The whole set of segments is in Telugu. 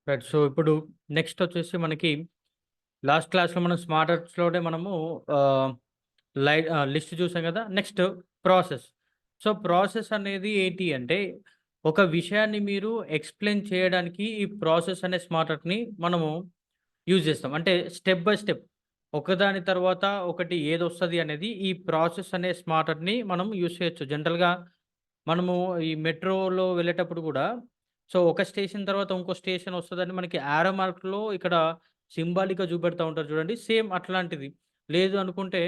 రైట్. సో, ఇప్పుడు నెక్స్ట్ వచ్చేసి మనకి లాస్ట్ క్లాస్‌లో మనం స్మార్ట్ ఆర్ట్స్‌లోనే మనము ఆహ్, లిస్ట్ చూసాం కదా! Next process. సో, ప్రాసెస్ అనేది ఏంటి అంటే, ఒక విషయాన్ని మీరు ఎక్స్‌ప్లెయిన్ చేయడానికి ఈ ప్రాసెస్ అనే స్మార్ట్ ఆర్ట్‌ని మనము యూజ్ చేస్తాం. అంటే స్టెప్ బై స్టెప్ ఒకదాని తర్వాత ఒకటి ఏదొస్తది అనేది ఈ ప్రాసెస్ అనే స్మార్ట్ ఆర్ట్‌ని మనం యూజ్ చేయొచ్చు. జనరల్‌గా మనము ఈ మెట్రోలో వెళ్ళేటప్పుడు గూడా, సో, ఒక స్టేషన్ తర్వాత ఇంకో స్టేషన్ వస్తదని మనకి యారో మార్క్‌లో ఇక్కడ సింబాలిక్‌గా చూపెడతా ఉంటారు చూడండి. సేమ్ అట్లాంటిది. లేదు అనుకుంటే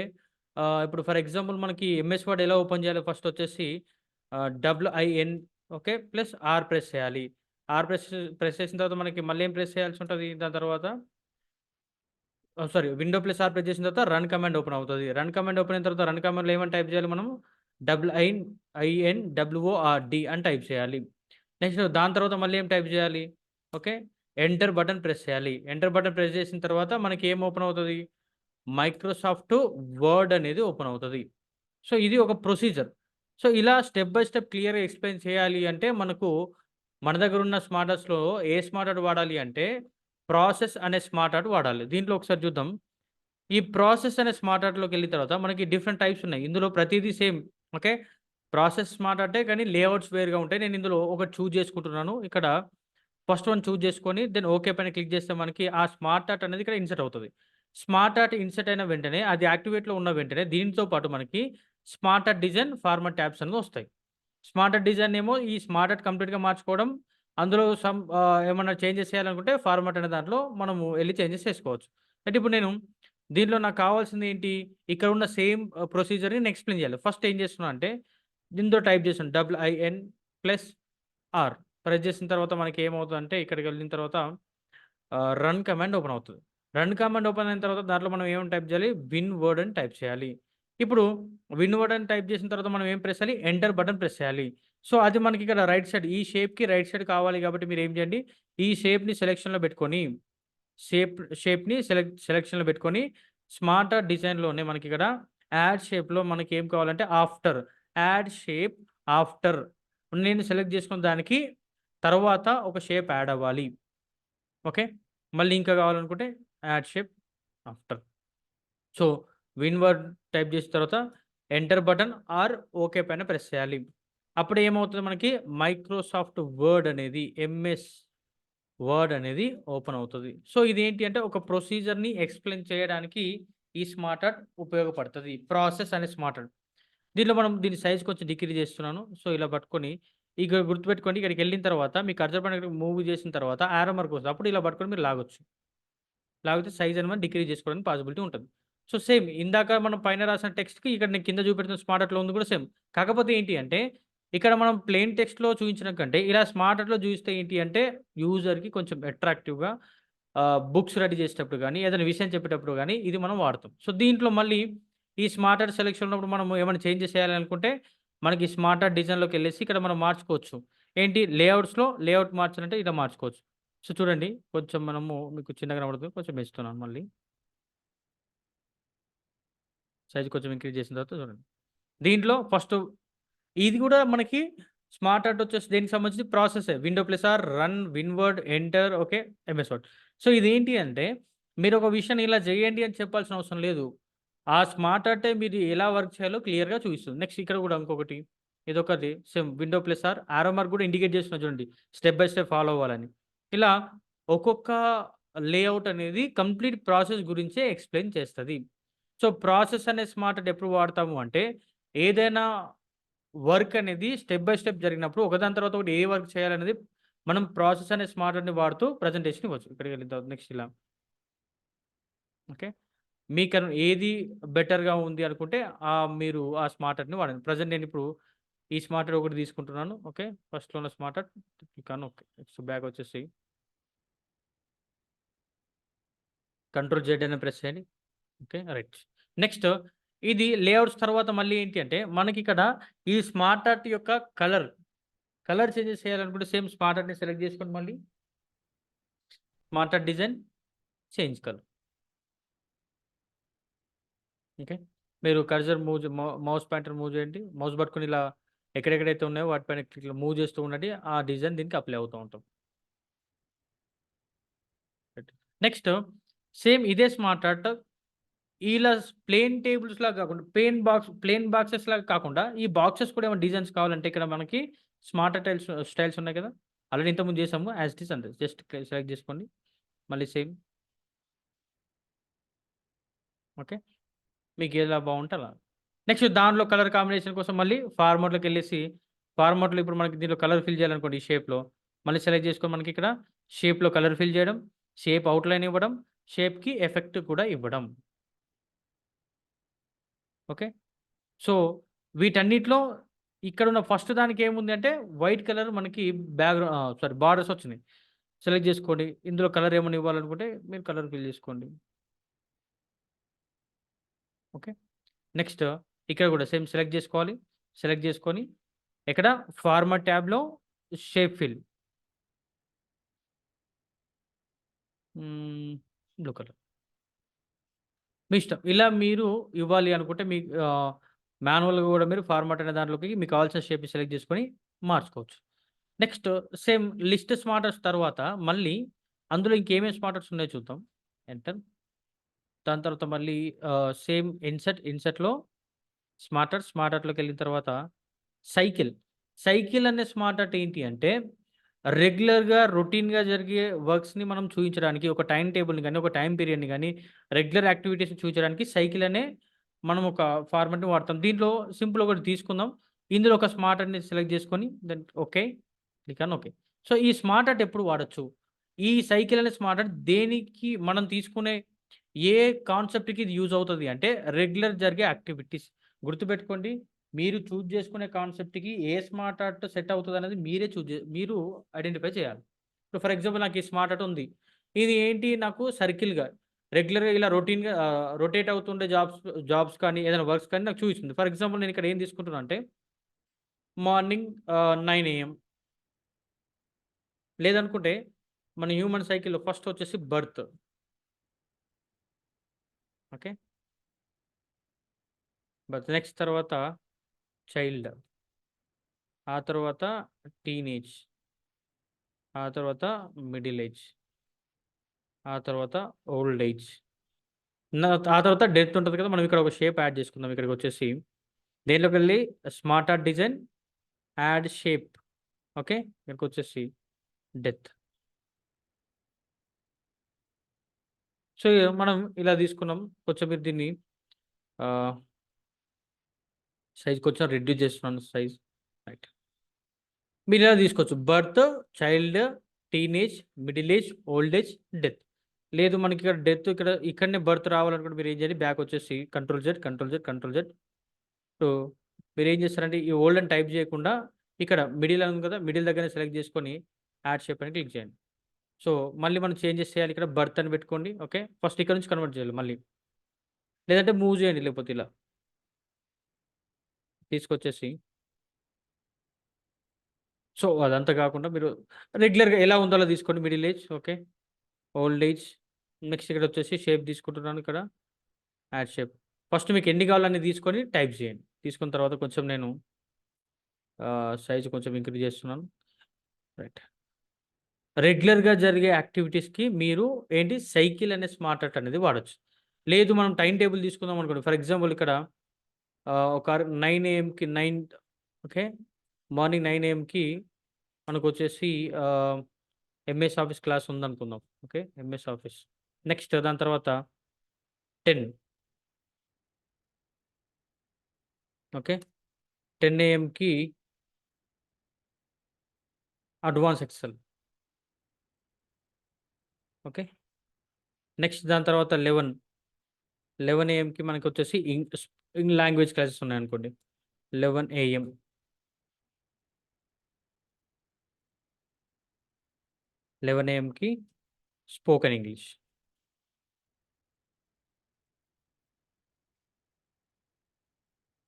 ఇప్పుడు ఫర్ ఎగ్జాంపుల్ మనకి ఎంఎస్ వర్డ్ ఎలా ఓపెన్ చేయాలో ఫస్ట్ వచ్చేసి WIN okay. Plus are press చేయాలి. ఆర్ ప్రెస్ చేసిన తర్వాత మనకి మళ్ళీ ఏం ప్రెస్ చేయాల్సి ఉంటది దాని తర్వాత sorry window plus are press చేసిన తర్వాత రన్ కమాండ్ ఓపెన్ అవుతది. రన్ కమాండ్ ఓపెన్ అయిన తర్వాత రన్ కమాండ్‌లో ఏమని టైప్ చేయాలి మనము? డబ్ల్యూఐఎన్‌డబ్ల్యూఓఆర్‌డి అని టైప్ చేయాలి. నెక్స్ట్ దాని తర్వాత మళ్ళీ ఏం టైప్ చేయాలి? ఓకే. ఎంటర్ బటన్ ప్రెస్ చేయాలి. ఎంటర్ బటన్ ప్రెస్ చేసిన తర్వాత మనకి ఏం ఓపెన్ అవుతది? మైక్రోసాఫ్ట్ వర్డ్ అనేది ఓపెన్ అవుతది. సో, ఇది ఒక ప్రొసీజర్. సో, ఇలా స్టెప్ బై స్టెప్ క్లియర్‌గా ఎక్స్‌ప్లెయిన్ చేయాలి అంటే మనకు మన దగ్గరున్న స్మార్ట్ ఆర్ట్స్‌లో ఏ స్మార్ట్ ఆర్ట్ వాడాలి అంటే ప్రాసెస్ అనే స్మార్ట్ ఆర్ట్ వాడాలి. దీంట్లో ఒకసారి చూద్దాం. ఈ ప్రాసెస్ అనే స్మార్ట్ ఆర్ట్‌లోకెళ్ళిన తర్వాత మనకి డిఫరెంట్ టైప్స్ ఉన్నాయి. ఇందులో ప్రతీదీ సేమ్. ఓకే. ప్రాసెస్ స్మార్ట్ ఆర్టే కానీ లేఅవుట్స్ వేరుగా ఉంటాయి. నేను ఇందులో ఒకటి చూజ్ చేసుకుంటున్నాను. ఇక్కడ ఫస్ట్ వన్ చూజ్ చేసుకొని దెన్ ఓకే పైన క్లిక్ చేస్తే మనకి ఆ స్మార్ట్ ఆర్ట్ అనేది ఇక్కడ ఇన్సర్ట్ అవుతది. స్మార్ట్ ఆర్ట్ ఇన్సర్ట్ అయిన వెంటనే అది యాక్టివేట్‌లో ఉన్న వెంటనే దీనితో పాటు మనకి smart art design, format tabs అనేవి వస్తాయి. స్మార్ట్ ఆర్ట్ డిజైన్ ఏమో ఈ స్మార్ట్ ఆర్ట్ కంప్లీట్‌గా మార్చుకోవడం. అందులో ఏమన్నా చేంజెస్ చేయాలనుకుంటే ఫార్మాట్ అనే దాంట్లో మనము ఎళ్లి చేంజెస్ చేసుకోవచ్చు. అయితే ఇప్పుడు నేను దీంట్లో నాకు కావాల్సిందేంటి? ఇక్కడ ఉన్న సేమ్ ప్రొసీజర్‌ని నేను ఎక్స్‌ప్లెయిన్ చేయాలి. ఫస్ట్ ఏం చేస్తున్నా అంటే దీంతో టైప్ చేశాను డబ్ల్యూఐఎన్ ప్లస్ ఆర్ ప్రెస్ చేసిన తర్వాత మనకి ఏమవుతదంటే ఇక్కడికెళ్ళిన తర్వాత రన్ కమాండ్ ఓపెన్ అవుతది. రన్ కమాండ్ ఓపెన్ అయిన తర్వాత దాంట్లో మనం ఏమని టైప్ చేయాలి? విన్ వర్డ్ అని టైప్ చేయాలి. ఇప్పుడు విన్ వర్డ్ అని టైప్ చేసిన తర్వాత మనం ఏం ప్రెస్ చేయాలి? ఎంటర్ బటన్ ప్రెస్ చేయాలి. సో, అది మనకిక్కడ రైట్ సైడ్ ఈ షేప్‌కి రైట్ సైడ్ కావాలి కాబట్టి మీరేం చేయండి? ఈ షేప్‌ని సెలక్షన్‌లో పెట్టుకొని షేప్‌ని సెలక్షన్‌లో పెట్టుకొని స్మార్ట్ ఆర్ట్ డిజైన్‌లోనే మనకిక్కడ యాడ్ షేప్‌లో మనకేం కావాలంటే యాడ్ షేప్ ఆఫ్టర్ నేను సెలెక్ట్ చేసుకున్న దానికి తర్వాత ఒక షేప్ యాడ్ అవ్వాలి. ఓకే. మళ్ళీ ఇంకా కావాలనుకుంటే add shape after. So, win word type చేసిన తర్వాత ఎంటర్ బటన్ ఆర్ ఓకే పైన ప్రెస్ చేయాలి. అప్పుడు ఏమవుతది మనకి మైక్రోసాఫ్ట్ వర్డ్ అనేది వర్డ్ అనేది ఓపెన్ అవుతది. సో, ఇదేంటి అంటే ఒక ప్రొసీజర్‌ని ఎక్స్‌ప్లెయిన్ చేయడానికి ఈ స్మార్ట్ ఆర్ట్ ఉపయోగపడతది. ప్రాసెస్ అనే స్మార్ట్ ఆర్ట్. దీంట్లో మనం దీని సైజ్ కొంచెం డిక్రీజ్ చేస్తున్నాను. సో, ఇలా పట్టుకొని ఇక గుర్తుపెట్టుకోండి ఇక్కడికెళ్ళిన తర్వాత మీ కర్సర్ పైన మూవ్ చేసిన తర్వాత యారో మార్క్ వస్తది. అప్పుడు ఇలా పట్టుకొని మీరు లాగొచ్చు. లాగితే సైజ్ అనేది డిక్రీజ్ చేసుకోవడానికి పాసిబిలిటీ ఉంటది. సో, సేమ్ ఇందాక మనం పైన రాసిన టెక్స్ట్‌కి ఇక్కడ నేను కింద చూపెడుతున్న స్మార్ట్ ఆర్ట్‌లో ఉంది కూడా సేమ్. కాకపోతే ఏంటి అంటే, ఇక్కడ మనం ప్లెయిన్ టెక్స్ట్‌లో చూయించడం కంటే, ఇలా స్మార్ట్ ఆర్ట్‌లో చూయిస్తే ఏంటి అంటే, యూజర్‌కి కొంచెం అట్రాక్టివ్‌గా బుక్స్ రెడీ చేసేటప్పుడు గాని, ఏదైనా విషయం చెప్పేటప్పుడు గాని, ఇది మనం వాడతాం. సో, దీంట్లో మళ్ళీ ఈ స్మార్ట్ ఆర్ట్ సెలక్షన్ ఉన్నప్పుడు మనం ఏమైనా చేంజెస్ చేయాలనుకుంటే, మనకి స్మార్ట్ ఆర్ట్ డిజైన్‌లోకెళ్ళేసి ఇక్కడ మనం మార్చుకోవచ్చు. ఏంటి లేఅవుట్స్‌లో లేఅవుట్ మార్చాలంటే ఇలా మార్చుకోవచ్చు. సో, చూడండి కొంచెం మనము మీకు చిన్నగా కనబడుతుంది. కొంచెం పెంచుతున్నాను మళ్ళీ. సైజ్ కొంచెం ఇంక్రీజ్ చేసిన తర్వాత చూడండి. దీంట్లో ఫస్ట్ ఇది గూడా మనకి స్మార్ట్ ఆర్ట్ వచ్చేసి దేనికి సంబంధించి ప్రాసెసే. Window plus R, run, winword, enter okay. MS Word. So, ఇదేంటి అంటే మీరొక విషయాన్ని ఇలా చేయండి అని చెప్పాల్సిన అవసరం లేదు. ఆ స్మార్ట్ ఆర్టే మీరు ఎలా వర్క్ చేయాలో క్లియర్‌గా చూపిస్తుంది. నెక్స్ట్ ఇక్కడ గూడా ఇంకొకటి ఇదొకటి same window plus or, arrow mark గూడా ఇండికేట్ చేస్తున్నా చూడండి. స్టెప్ బై స్టెప్ ఫాలో అవ్వాలని. ఇలా ఒక్కొక్క లేఅవుట్ అనేది కంప్లీట్ ప్రాసెస్ గురించే ఎక్స్‌ప్లెయిన్ చేస్తది. సో, ప్రాసెస్ అనే స్మార్ట్ ఆర్ట్ ఎప్పుడు వాడతాము అంటే ఏదైనా వర్క్ అనేది స్టెప్ బై స్టెప్ జరిగినప్పుడు ఒకదాని తర్వాత ఒకటి ఏ వర్క్ చేయాలనేది మనం ప్రాసెస్ అనే స్మార్ట్‌ని వాడుతూ ప్రెజెంటేషన్ ఇవ్వచ్చు. ఇక్కడికెళ్ళిన తర్వాత నెక్స్ట్ ఇలా. ఓకే. ఏది బెటర్‌గా ఉంది అనుకుంటే మీరు ఆ స్మార్ట్ ఆర్ట్‌ని వాడండి. ప్రెజెంట్ నేనిప్పుడు ఈ స్మార్ట్ ఆర్ట్ ఒకటి తీసుకుంటున్నాను. ఓకే. ఫస్ట్‌లో ఉన్న smart art click on okay. Next back వచ్చేసి కంట్రోల్ జెడ్ అని ప్రెస్ చేయండి. ఓకే. రైట్. నెక్స్ట్ ఇది లేఅవుట్స్ తర్వాత మళ్ళీ ఏంటి అంటే మనకిక్కడ ఈ స్మార్ట్ ఆర్ట్ యొక్క కలర్, కలర్ చేంజెస్ చేయాలనుకుంటే సేమ్ స్మార్ట్ ఆర్ట్‌ని సెలెక్ట్ చేసుకోండి మళ్ళీ. Smart art design change colour. Okay. మీరు కర్సర్ మూవ్ జే మౌస్ పాయింటర్ మూవ్ చేయండి. మౌస్ పట్టుకొని ఇలా ఎక్కడెక్కడైతే ఉన్నాయో వాటిపైన ఇట్లా మూవ్ చేస్తూ ఉండండి. ఆ డిజైన్ దీనికి అప్లై అవుతూ ఉంటాం. నెక్స్ట్ సేమ్ ఇదే స్మార్ట్ ఆర్ట్ ఇలా ప్లేన్ టేబుల్స్ లాగా కాకుండా ప్లేన్ బాక్సెస్ లాగా కాకుండా ఈ బాక్సెస్ కూడా ఏమైనా డిజైన్స్ కావాలంటే ఇక్కడ మనకి స్మార్ట్ స్టైల్స్ ఉన్నాయి కదా! ఆల్రెడీ ఇంతకుముందు చేసాము. యాజ్ ఇట్ ఈస్ అంతే. జస్ట్ సెలెక్ట్ చేసుకోండి. మళ్ళీ సేమ్. ఓకే. మీకు ఎలా బావుంటే అలా. నెక్స్ట్ దాంట్లో కలర్ కాంబినేషన్ కోసం మళ్ళీ ఫార్మాట్‌లోకెళ్ళేసి ఫార్మాట్‌లో ఇప్పుడు మనకి దీంట్లో కలర్ ఫిల్ చేయాలనుకోండి ఈ షేప్‌లో. మళ్ళీ సెలెక్ట్ చేసుకొని మనకిక్కడ షేప్‌లో కలర్ ఫిల్ చేయడం, షేప్ ఔట్‌లైన్ ఇవ్వడం, షేప్‌కి ఎఫెక్ట్ కూడా ఇవ్వడం. ఓకే. సో, వీటన్నిటిలో ఇక్కడున్న ఫస్ట్ దానికేముంది అంటే వైట్ కలర్ మనకి సారీ బార్డర్స్ వచ్చినాయి. సెలెక్ట్ జేసుకోండి. ఇందులో కలర్ ఏమన్నా ఇవ్వాలనుకుంటే మీరు కలర్ ఫిల్ జేసుకోండి. ఓకే. నెక్స్ట్ ఇక్కడ గూడా సేమ్ సెలెక్ట్ జేసుకోవాలి. సెలెక్ట్ జేసుకొని ఎక్కడ ఫార్మాట్ ట్యాబ్‌లో షేప్ ఫిల్. హ్మ్. Blue colour. మీ ఇష్టం. ఇలా మీరు ఇవ్వాలి అనుకుంటే మాన్యువల్‌గా గూడా మీరు ఫార్మాట్ అనే దాంట్లోకి మీకు కావాల్సిన షేప్ సెలెక్ట్ జేసుకొని మార్చుకోవచ్చు. నెక్స్ట్ సేమ్ లిస్ట్ స్మార్టర్స్ తర్వాత మళ్ళీ అందులో ఇంకేమేం స్మార్టర్స్ ఉన్నాయో చూద్దాం. ఎంటర్. దాని తర్వాత మళ్ళీ సేమ్ ఇన్సర్ట్‌లో స్మార్టర్‌లోకెళ్ళిన తర్వాత సైకిల్. సైకిల్ అనే స్మార్ట్ ఆర్ట్ ఏంటి అంటే రెగ్యులర్‌గా రొటీన్‌గా జరిగే వర్క్స్‌ని మనం చూయించడానికి ఒక టైమ్ టేబుల్‌ని గాని, ఒక టైమ్ పీరియడ్‌ని గాని, రెగ్యులర్ యాక్టివిటీస్‌ని చూయించడానికి సైకిల్ అనే మనం ఒక ఫార్మాట్‌ని వాడతాం. దీంట్లో సింపుల్ ఒకటి తీసుకుందాం. ఇందులో ఒక స్మార్ట్ ఆర్ట్‌ని సెలెక్ట్ చేసుకొని then okay. Click on okay. So, ఈ స్మార్ట్ ఆర్ట్ ఎప్పుడు వాడొచ్చు? ఈ సైకిల్ అనే స్మార్ట్ ఆర్ట్ దేనికి మనం తీసుకునే ఏ కాన్సెప్ట్‌కి ఇది యూజ్ అవుతది అంటే రెగ్యులర్ జరిగే యాక్టివిటీస్. గుర్తుపెట్టుకోండి. మీరు చూజ్ చేసుకునే కాన్సెప్ట్‌కి ఏ స్మార్ట్ ఆర్ట్ సెట్ అవుతదనేది మీరు ఐడెంటిఫై చేయాలి. ఇప్పుడు ఫర్ ఎగ్జాంపుల్ నాకు ఈ స్మార్ట్ ఆర్ట్ ఉంది. ఇది ఏంటి నాకు సర్కిల్‌గా రెగ్యులర్‌గా ఇలా రొటేట్ అవుతుండే జాబ్స్ కానీ, ఏదైనా వర్క్స్ కానీ నాకు చూపిస్తుంది. ఫర్ ఎగ్జాంపుల్ నేను ఇక్కడ ఏం తీసుకుంటున్నా అంటే మార్నింగ్ 9 ఏఎం లేదనుకుంటే మన హ్యూమన్ సైకిల్‌లో ఫస్ట్ వచ్చేసి బర్త్. ఓకే. బర్త్ నెక్స్ట్ తర్వాత చైల్డ్. ఆ తర్వాత టీనేజ్. ఆ తర్వాత మిడిల్ ఏజ్. ఆ తర్వాత ఓల్డ్ ఏజ్. ఆ తర్వాత డెత్ ఉంటది కదా! మనం ఇక్కడ ఒక షేప్ యాడ్ చేసుకుందాం. ఇక్కడికొచ్చేసి దేంట్లోకెళ్ళి smart art design, add shape. Okay. ఇక్కడికొచ్చేసి డెత్. సో, మనం ఇలా తీసుకున్నాం. కొంచెం మీరు దీన్ని ఆహ్, సైజ్ కొంచెం రెడ్యూస్ చేస్తున్నాను సైజ్. రైట్. మీరిలా తీసుకోవచ్చు. Birth, child, teenage, middle age, old age, death. లేదు మనకిక్కడ డెత్ ఇక్కడనే బర్త్ రావాలనుకుంటే మీరేం చేయాలి బ్యాకొచ్చేసి control Z, control Z, control Z. So, మీరేం చేస్తారంటే ఈ ఓల్డ్ అని టైప్ చేయకుండా ఇక్కడ మిడిల్ అని ఉంది కదా! మిడిల్ దగ్గరనే సెలెక్ట్ చేసుకొని యాడ్ షేప్ అని క్లిక్ చేయండి. సో, మళ్ళీ మనం చేంజెస్ చేయాలి ఇక్కడ బర్త్ అని పెట్టుకోండి. ఓకే. ఫస్ట్ ఇక్కడ నుంచి కన్వర్ట్ చేయాలి మళ్ళీ. లేదంటే మూవ్ చేయండి లేకపోతే ఇలా. తీసుకొచ్చేసి సో, అదంతా కాకుండా మీరు రెగ్యులర్‌గా ఎలా ఉందో అలా తీసుకోండి middle age. Okay. Old age. Next ఇక్కడొచ్చేసి షేప్ తీసుకుంటున్నాను ఇక్కడ. Add shape. ఫస్ట్ మీకు ఎన్ని కావాలన్నీ తీసుకొని టైప్ చేయండి. తీసుకున్న తర్వాత కొంచెం నేను సైజ్ కొంచెం ఇంక్రీజ్ చేస్తున్నాను. రైట్. రెగ్యులర్‌గా జరిగే యాక్టివిటీస్‌కి మీరు ఏంటి సైకిల్ అనే స్మార్ట్ ఆర్ట్ అనేది వాడొచ్చు. లేదు మనం టైమ్ టేబుల్ తీసుకుందాం అనుకోండి. ఫర్ ఎగ్జాంపుల్ ఇక్కడ ఒక 9 ఏఎంకి 9 ఓకే. మార్నింగ్ 9 ఏఎంకి మనకొచ్చేసి ఎంఎస్ ఆఫీస్ క్లాస్ ఉందనుకుందాం. ఓకే. MS office. నెక్స్ట్ దాని తర్వాత 10 ఓకే. 10 ఏఎంకి అడ్వాన్స్ ఎక్సెల్. ఓకే. నెక్స్ట్ దాని తర్వాత 11 ఏఎంకి మనకొచ్చేసి లాంగ్వేజ్ క్లాసెస్ ఉన్నాయనుకోండి. 11 ఏఎం. 11 ఏఎంకి స్పోకెన్ ఇంగ్లీష్.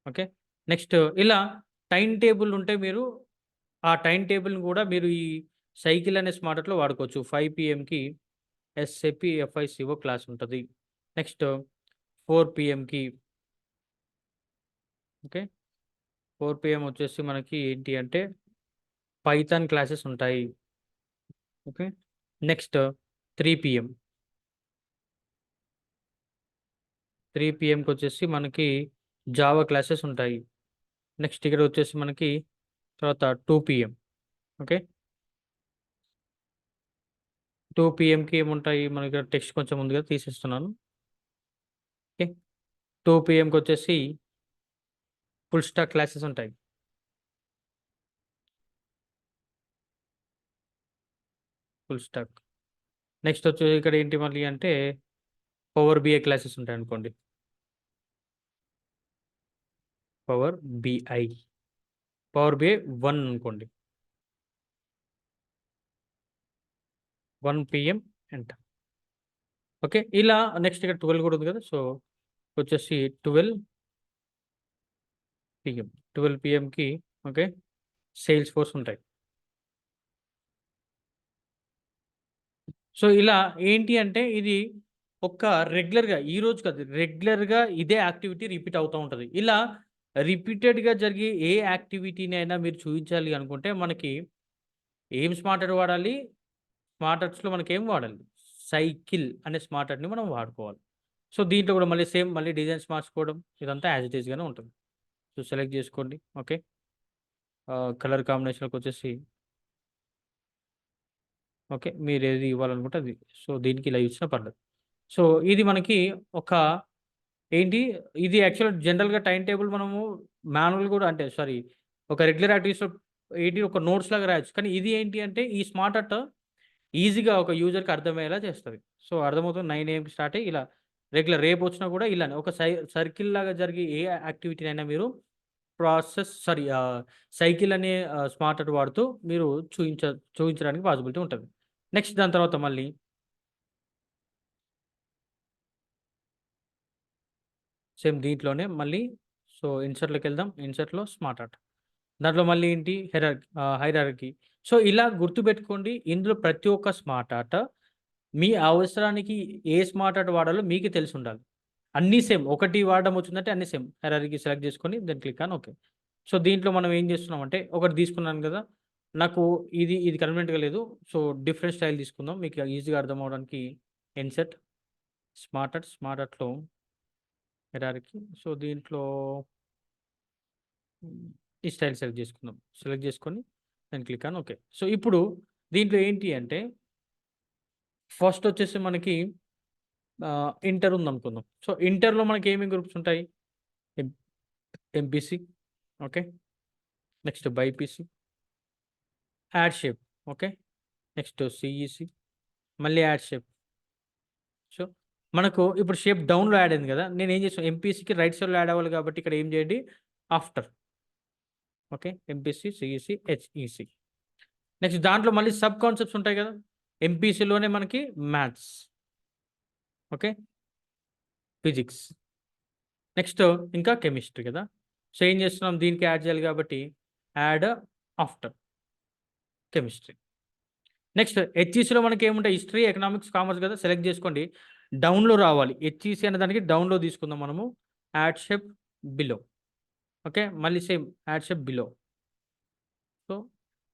ఓకే. నెక్స్ట్ ఇలా టైమ్ టేబుల్ ఉంటే మీరు ఆ టైమ్ టేబుల్‌ని గూడా మీరు ఈ సైకిల్ అనే స్మార్ట్‌లో వాడుకోవచ్చు. 5 పీఎంకి ఎస్ఏపీ ఎఫ్ఐసిఓ క్లాస్ ఉంటది. నెక్స్ట్ 4 పీఎంకి ఓకే. 4 పీఎం వచ్చేసి మనకి ఏంటి అంటే పైథాన్ క్లాసెస్ ఉంటాయి. ఓకే. Next 3 PM. 3 PM వచ్చేసి మనకి జావా క్లాసెస్ ఉంటాయి. నెక్స్ట్ ఇక్కడ వచ్చేసి మనకి తర్వాత 2 PM. ఓకే, 2 PMకి ఏముంటాయి మనకి టెక్స్ట్ కొంచెం ఉంది కదా తీసేస్తున్నాను. ఓకే, 2 PMకి వచ్చేసి ఫుల్ స్టాక్ క్లాసెస్ ఉంటాయి. Full stock. నెక్స్ట్ వచ్చేసి ఇక్కడ ఏంటి మళ్ళీ అంటే పవర్ బిఐ క్లాసెస్ ఉంటాయి అనుకోండి. పవర్ బిఐ, పవర్ బిఐ 1 అనుకోండి. 1 PM అంట. ఓకే, ఇలా నెక్స్ట్ ఇక్కడ 12 కూడా ఉంది కదా, సో వచ్చేసి 12 PM. 12 PMకి ఓకే సేల్స్ ఫోర్స్ ఉంటాయి. సో ఇలా ఏంటి అంటే ఇది ఒక రెగ్యులర్గా ఈ రోజు కాదు, రెగ్యులర్గా ఇదే యాక్టివిటీ రిపీట్ అవుతూ ఉంటుంది. ఇలా రిపీటెడ్గా జరిగే ఏ యాక్టివిటీని అయినా మీరు చూపించాలి అనుకుంటే మనకి ఏం స్మార్ట్ వర్డ్ వాడాలి? స్మార్ట్ వర్డ్స్లో మనకి ఏం వాడాలి? సైకిల్ అనే స్మార్ట్ వర్డ్ని మనం వాడుకోవాలి. సో దీంట్లో కూడా మళ్ళీ సేమ్ మళ్ళీ డిజైన్స్ మార్చుకోవడం ఇదంతా యాజ్ ఇట్ ఈస్గానే ఉంటుంది. సో సెలెక్ట్ చేసుకోండి. ఓకే, కలర్ కాంబినేషన్కి వచ్చేసి ఓకే మీరు ఏది ఇవ్వాలనుకుంటే అది. సో దీనికి ఇలా ఇచ్చినా పర్లేదు. సో ఇది మనకి ఒక ఏంటి ఇది యాక్చువల్ జనరల్‌గా టైమ్ టేబుల్ మనము మాన్యువల్ కూడా అంటే సారీ ఒక రెగ్యులర్ యాక్టివిటీస్‌లో ఏంటి ఒక నోట్స్ లాగా రాయొచ్చు. కానీ ఇది ఏంటి అంటే ఈ స్మార్ట్ ఆర్ట్ ఈజీగా ఒక యూజర్‌కి అర్థమయ్యేలా చేస్తది. సో అర్థమవుతుంది 9 AMకి స్టార్ట్ అయ్యి ఇలా రెగ్యులర్ రేపొచ్చినా కూడా ఇలానే ఒక సర్కిల్ లాగా జరిగే ఏ యాక్టివిటీనైనా మీరు సైకిల్ అనే స్మార్ట్ ఆర్ట్ వాడుతూ మీరు చూయించడానికి పాసిబిలిటీ ఉంటది. నెక్స్ట్ దాని తర్వాత మళ్ళీ సేమ్ దీంట్లోనే మళ్ళీ సో ఇన్సర్ట్‌లోకెళ్దాం. ఇన్సర్ట్‌లో స్మార్ట్ ఆర్ట్. దాంట్లో మళ్ళీ ఏంటి హైరార్కీ. సో ఇలా గుర్తుపెట్టుకోండి. ఇందులో ప్రతి ఒక్క స్మార్ట్ ఆర్ట్ మీ అవసరానికి ఏ స్మార్ట్ ఆర్ట్ వాడాలో మీకు తెలిసుండాలి. అన్నీ సేమ్. ఒకటి వాడడం వచ్చిందంటే అన్నీ సేమ్. హైరార్కీ సెలెక్ట్ చేసుకొని then click on okay. So దీంట్లో మనం ఏం చేస్తున్నామంటే ఒకటి తీసుకున్నాను కదా! నాకు ఇది కన్వీనియంట్‌గా లేదు. సో డిఫరెంట్ స్టైల్ తీసుకుందాం. మీకు ఈజీగా అర్థం అవ్వడానికి ఇన్సర్ట్, స్మార్ట్ ఆర్ట్‌లో హైరార్కీ. సో దీంట్లో ఈ స్టైల్ సెలెక్ట్ చేసుకుందాం. సెలెక్ట్ చేసుకొని then click on okay. So ఇప్పుడు దీంట్లో ఏంటి అంటే ఫస్ట్ వచ్చేసి మనకి ఇంటర్ ఉందనుకుందాం. సో ఇంటర్‌లో మనకి ఏమేమి గ్రూప్స్ ఉంటాయి? M MPC okay. Next BiPC, add shape okay. Next CEC, మళ్ళీ యాడ్ షేప్. సో మనకు ఇప్పుడు షేప్ డౌన్‌లో యాడ్ అయింది కదా! నేనేం చేసాను ఎంపీసీకి రైట్ సైడ్‌లో యాడ్ అవ్వాలి కాబట్టి ఇక్కడ ఏం చేయండి after okay. MPC, CEC, HEC. Next దాంట్లో మళ్ళీ సబ్ కాన్సెప్ట్స్ ఉంటాయి కదా! ఎంపీసీలోనే మనకి మ్యాథ్స్ ఓకే. ఫిజిక్స్. నెక్స్ట్ ఇంకా కెమిస్ట్రీ కదా! సో ఏం చేస్తున్నాం దీనికి యాడ్ చేయాలి కాబట్టి యాడ్ ఆఫ్టర్ కెమిస్ట్రీ. నెక్స్ట్ హెచ్ఈసీలో మనకి ఏముంటాయి హిస్టరీ, ఎకనామిక్స్, కామర్స్ కదా! సెలెక్ట్ చేసుకోండి. డౌన్‌లో రావాలి. హెచ్ఈసీ అనే దానికి డౌన్‌లో తీసుకుందాం మనము. Add shape below okay. మళ్ళీ same add shape below. So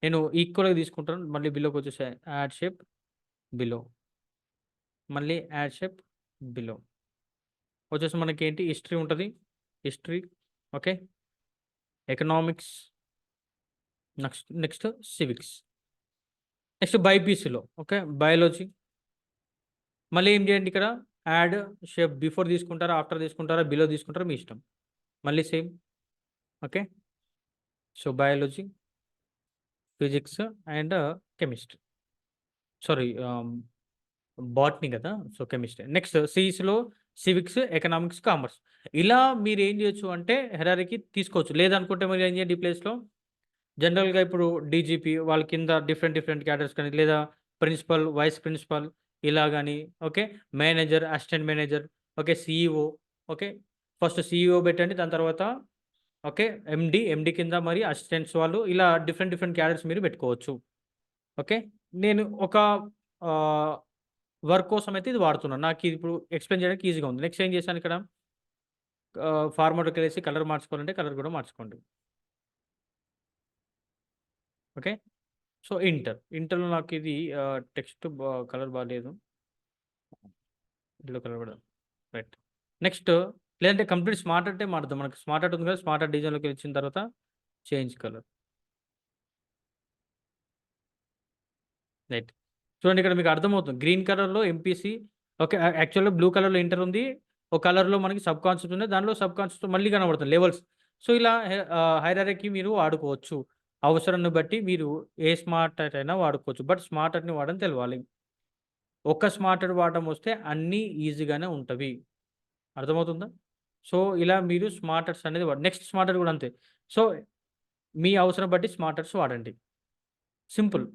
నేను ఈక్వల్‌గా తీసుకుంటాను. మళ్ళీ బిలోకి వచ్చేసి యాడ్ షేప్ బిలో. మళ్ళీ యాడ్ షేప్ బిలో. వచ్చేసి మనకేంటి హిస్టరీ ఉంటది. History okay. Economics next civics. Next బైపీసీలో ఓకే. బయాలజీ. మళ్ళీ ఏం చేయండి ఇక్కడ యాడ్ షేప్ బిఫోర్ తీసుకుంటారా, ఆఫ్టర్ తీసుకుంటారా, బిలో తీసుకుంటారా మీ ఇష్టం. మళ్ళీ same okay. So biology, physics and chemistry. Sorry botany కదా! So chemistry. నెక్స్ట్ సీఈసీలో సివిక్స్, ఎకనామిక్స్, కామర్స్. ఇలా మీరేం చేయొచ్చు అంటే హెరారికీ తీసుకోవచ్చు. లేదనుకుంటే మీరు ఏం చేయండి ఈ ప్లేస్‌లో జనరల్‌గా ఇప్పుడు డీజీపీ వాళ్ళ కింద డిఫరెంట్ క్యాడర్స్ కానీ లేదా ప్రిన్సిపల్, వైస్ ప్రిన్సిపల్ ఇలా గాని okay. Manager, assistant manager okay. CEO okay. First CEO పెట్టండి. దాని తర్వాత ఓకే. ఎండీ కింద మరి అసిస్టెంట్స్ వాళ్ళు ఇలా డిఫరెంట్ క్యాడర్స్ మీరు పెట్టుకోవచ్చు. ఓకే. నేను ఒక ఆహ్, వర్క్ కోసం అయితే ఇది వాడుతున్నాను. నాకిది ఇప్పుడు ఎక్స్‌ప్లెయిన్ చేయడానికి ఈజీగా ఉంది. నెక్స్ట్ ఏం చేశాను ఇక్కడ ఫార్మాట్‌లోకెళ్ళేసి కలర్ మార్చుకోవాలంటే కలర్ కూడా మార్చుకోండి. ఓకే. సో ఇంటర్‌లో నాకిది టెక్స్ట్ కలర్ బాలేదు. యెల్లో కలర్ కూడా రైట్. నెక్స్ట్ లేదంటే కంప్లీట్ స్మార్ట్ అంటే మారుద్దాం. మనకి స్మార్ట్ ఆర్ట్ ఉంది కదా! స్మార్ట్ ఆర్ట్ డిజైన్‌లోకి వచ్చిన తర్వాత చేంజ్ కలర్. రైట్. చూడండి ఇక్కడ మీకు అర్థమవుతుంది. గ్రీన్ కలర్‌లో ఎంపీసీ ఓకే. యాక్చువల్‌గా బ్లూ కలర్‌లో ఇంటర్ ఉంది. ఒక కలర్‌లో మనకి సబ్ కాన్సెప్ట్ ఉంది. దానిలో సబ్ కాన్సెప్ట్ మళ్ళీ కనబడుతుంది లెవెల్స్. సో, ఇలా హైరార్కీ మీరు వాడుకోవచ్చు. అవసరాన్ని బట్టి మీరు ఏ స్మార్ట్ ఆర్ట్ అయినా వాడుకోవచ్చు. బట్ స్మార్ట్ ఆర్ట్‌ని వాడడం తెలవాలి. ఒక్క స్మార్ట్ ఆర్ట్ వాడడం వస్తే అన్నీ ఈజీగానే ఉంటవి. అర్థమవుతుందా? సో, ఇలా మీరు స్మార్ట్ ఆర్ట్స్ అనేది నెక్స్ట్ స్మార్ట్ ఆర్ట్ కూడా అంతే. సో, మీ అవసరం బట్టి స్మార్ట్ ఆర్ట్స్ వాడండి. సింపుల్.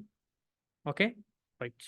ఓకే. రైట్.